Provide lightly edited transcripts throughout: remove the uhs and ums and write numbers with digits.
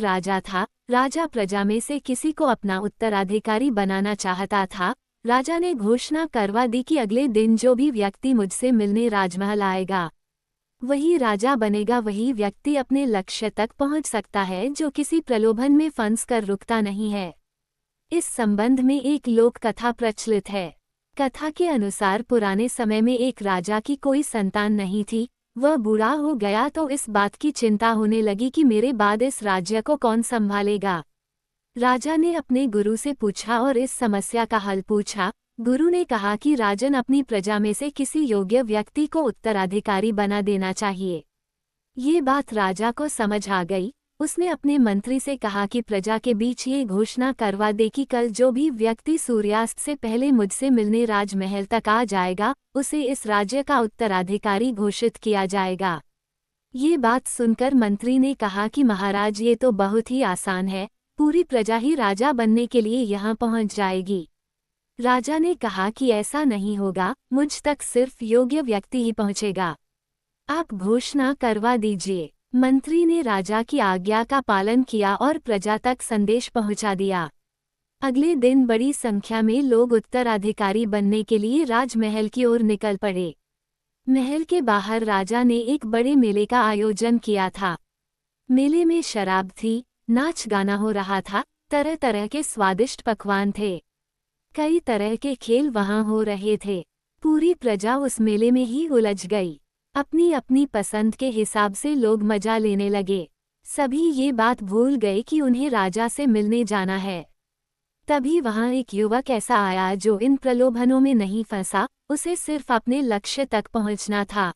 राजा था। राजा प्रजा में से किसी को अपना उत्तराधिकारी बनाना चाहता था। राजा ने घोषणा करवा दी कि अगले दिन जो भी व्यक्ति मुझसे मिलने राजमहल आएगा वही राजा बनेगा। वही व्यक्ति अपने लक्ष्य तक पहुंच सकता है जो किसी प्रलोभन में फंस कर रुकता नहीं है। इस संबंध में एक लोक कथा प्रचलित है। कथा के अनुसार पुराने समय में एक राजा की कोई संतान नहीं थी। वह बूढ़ा हो गया तो इस बात की चिंता होने लगी कि मेरे बाद इस राज्य को कौन संभालेगा। राजा ने अपने गुरु से पूछा और इस समस्या का हल पूछा। गुरु ने कहा कि राजन अपनी प्रजा में से किसी योग्य व्यक्ति को उत्तराधिकारी बना देना चाहिए। ये बात राजा को समझ आ गई। उसने अपने मंत्री से कहा कि प्रजा के बीच ये घोषणा करवा दे कि कल जो भी व्यक्ति सूर्यास्त से पहले मुझसे मिलने राजमहल तक आ जाएगा उसे इस राज्य का उत्तराधिकारी घोषित किया जाएगा। ये बात सुनकर मंत्री ने कहा कि महाराज ये तो बहुत ही आसान है, पूरी प्रजा ही राजा बनने के लिए यहाँ पहुँच जाएगी। राजा ने कहा कि ऐसा नहीं होगा, मुझ तक सिर्फ योग्य व्यक्ति ही पहुँचेगा। आप घोषणा करवा दीजिए। मंत्री ने राजा की आज्ञा का पालन किया और प्रजा तक संदेश पहुंचा दिया। अगले दिन बड़ी संख्या में लोग उत्तराधिकारी बनने के लिए राजमहल की ओर निकल पड़े। महल के बाहर राजा ने एक बड़े मेले का आयोजन किया था। मेले में शराब थी, नाच गाना हो रहा था, तरह तरह के स्वादिष्ट पकवान थे। कई तरह के खेल वहां हो रहे थे। पूरी प्रजा उस मेले में ही उलझ गई। अपनी अपनी पसंद के हिसाब से लोग मजा लेने लगे। सभी ये बात भूल गए कि उन्हें राजा से मिलने जाना है। तभी वहां एक युवक ऐसा आया जो इन प्रलोभनों में नहीं फंसा। उसे सिर्फ अपने लक्ष्य तक पहुंचना था।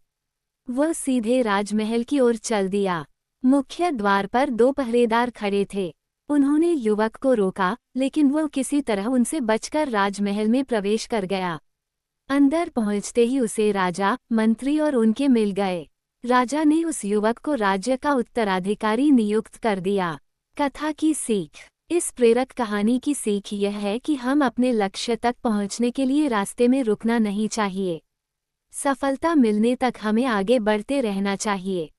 वह सीधे राजमहल की ओर चल दिया। मुख्य द्वार पर 2 पहरेदार खड़े थे। उन्होंने युवक को रोका, लेकिन वह किसी तरह उनसे बचकर राजमहल में प्रवेश कर गया। अंदर पहुंचते ही उसे राजा, मंत्री और उनके मिल गए। राजा ने उस युवक को राज्य का उत्तराधिकारी नियुक्त कर दिया। कथा की सीख। इस प्रेरक कहानी की सीख यह है कि हम अपने लक्ष्य तक पहुंचने के लिए रास्ते में रुकना नहीं चाहिए। सफलता मिलने तक हमें आगे बढ़ते रहना चाहिए।